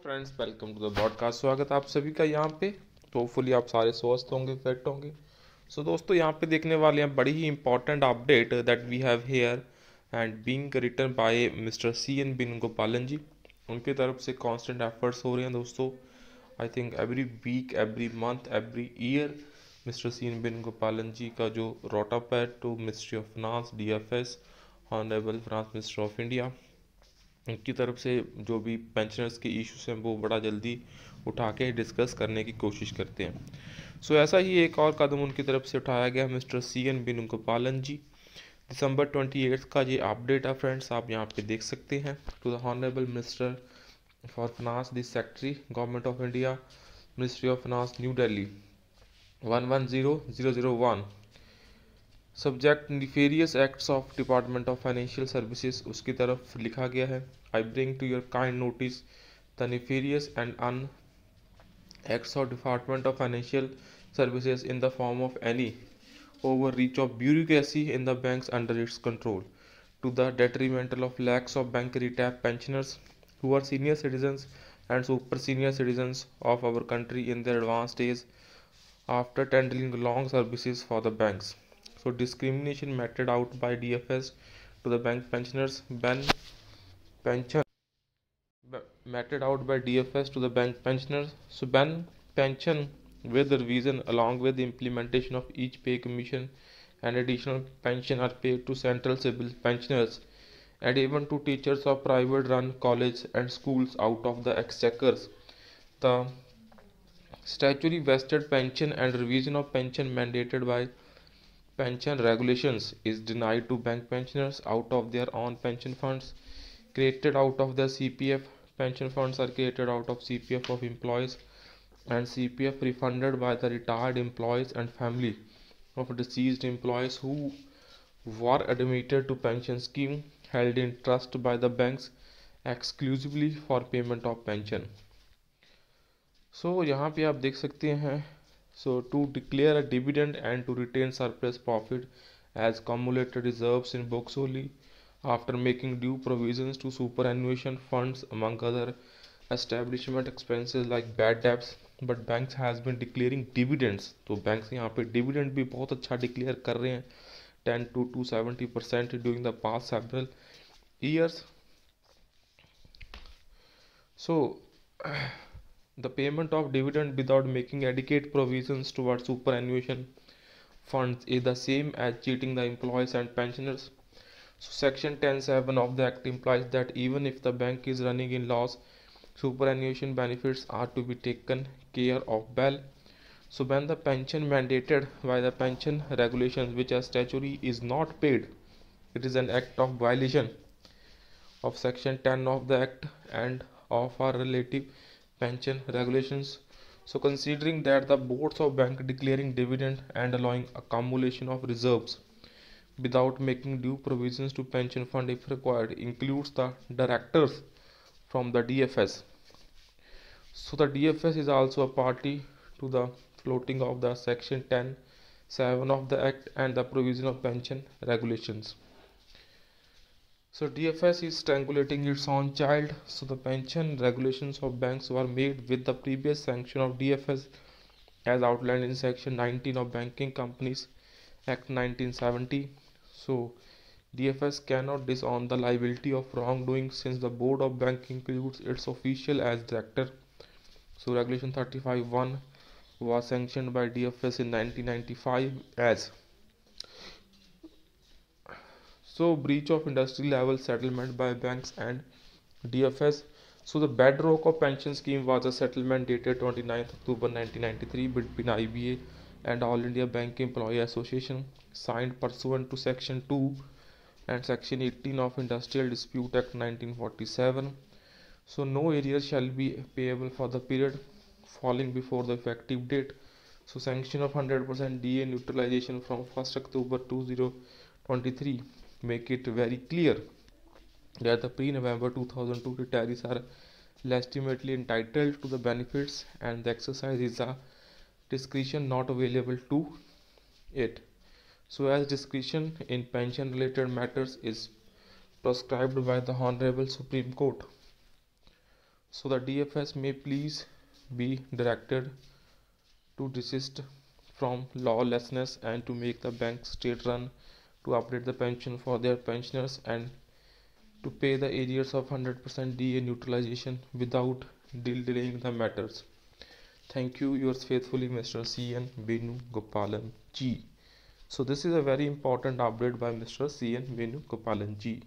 Friends, welcome to the broadcast. स्वागत है आप सभी का यहाँ पे। तो होपफुली आप सारे स्वस्थ होंगे, फिट होंगे। सो दोस्तों, यहाँ पे देखने वाले हैं बड़ी ही important update that we have here and being written by mister CNV Gopalan जी। उनकी तरफ से कांस्टेंट एफर्ट्स हो रहे हैं दोस्तों। I think every week, every month, every year mister CNV Gopalan ji का जो रोटअप है to ministry of finance, DFS, honourable finance minister of India, उनकी तरफ से जो भी पेंशनर्स के इश्यूज हैं वो बड़ा जल्दी उठा के डिस्कस करने की कोशिश करते हैं। सो ऐसा ही एक और कदम उनकी तरफ से उठाया गया मिस्टर CNV गोपालन जी। दिसंबर 28 का ये अपडेट है फ्रेंड्स, आप यहाँ पे देख सकते हैं। To the honourable minister for finance, the secretary government of India, ministry of finance, New Delhi, 110001। Subject nefarious acts of department of financial services, उसकी तरफ लिखा गया है। I bring to your kind notice the nefarious and un acts of department of financial services in the form of any overreach of bureaucracy in the banks under its control, to the detrimental of lakhs of bank retired pensioners who are senior citizens and super senior citizens of our country in their advanced days after tendering long services for the banks. So discrimination meted out by DFS to the bank pensioners when pension meted out by DFS to the bank pensioners. So ban pension with the revision along with the implementation of each pay commission and additional pension are paid to central civil pensioners and even to teachers of private run college and schools out of the exchequers. The statutory vested pension and revision of pension mandated by pension regulations is denied to bank pensioners out of their own pension funds created out of their CPF. Pension funds are created out of CPF of employees and CPF refunded by the retired employees and family of deceased employees who were admitted to pension scheme held in trust by the banks exclusively for payment of pension. So यहाँ पे आप देख सकते हैं, so to declare a dividend and to retain surplus profit as cumulated reserves in books only after making due provisions to superannuation funds among other establishment expenses like bad debts, but banks has been declaring dividends. तो banks यहाँ पे dividend भी बहुत अच्छा declare कर रहे हैं, 10 to 270% during the past several years. So the payment of dividend without making adequate provisions towards superannuation funds is the same as cheating the employees and pensioners. So section 10(7) of the act implies that even if the bank is running in loss, superannuation benefits are to be taken care of well. So when the pension mandated by the pension regulations which are statutory is not paid, it is an act of violation of section 10 of the act and of our relative pension regulations. So considering that the boards of bank declaring dividend and allowing accumulation of reserves without making due provisions to pension fund if required includes the directors from the DFS. So the DFS is also a party to the floating of the section 10(7) of the act and the provision of pension regulations. So DFS is strangulating its own child. So the pension regulations of banks were made with the previous sanction of DFS as outlined in section 19 of Banking Companies Act 1970. So DFS cannot disown the liability of wrongdoing since the board of bank includes its official as director. So regulation 35(1) was sanctioned by DFS in 1995 as breach of industry level settlement by banks and DFS. So the bedrock of pension scheme was a settlement dated 29th October 1993 between IBA and All India Bank Employee Association signed pursuant to section 2 and section 18 of Industrial Dispute Act 1947. So no arrears shall be payable for the period falling before the effective date. So sanction of 100% DA neutralization from 1st October 2023 make it very clear that the pre-November 2002 retirees are legitimately entitled to the benefits and the exercise is a discretion not available to it. So as discretion in pension related matters is prescribed by the Honorable Supreme Court. So the DFS may please be directed to desist from lawlessness and to make the bank state run, to update the pension for their pensioners, and to pay the arrears of 100% DA neutralization without delaying the matters. Thank you, yours faithfully, Mr. CN Venugopalan G. So this is a very important update by Mr. CN Venugopalan G.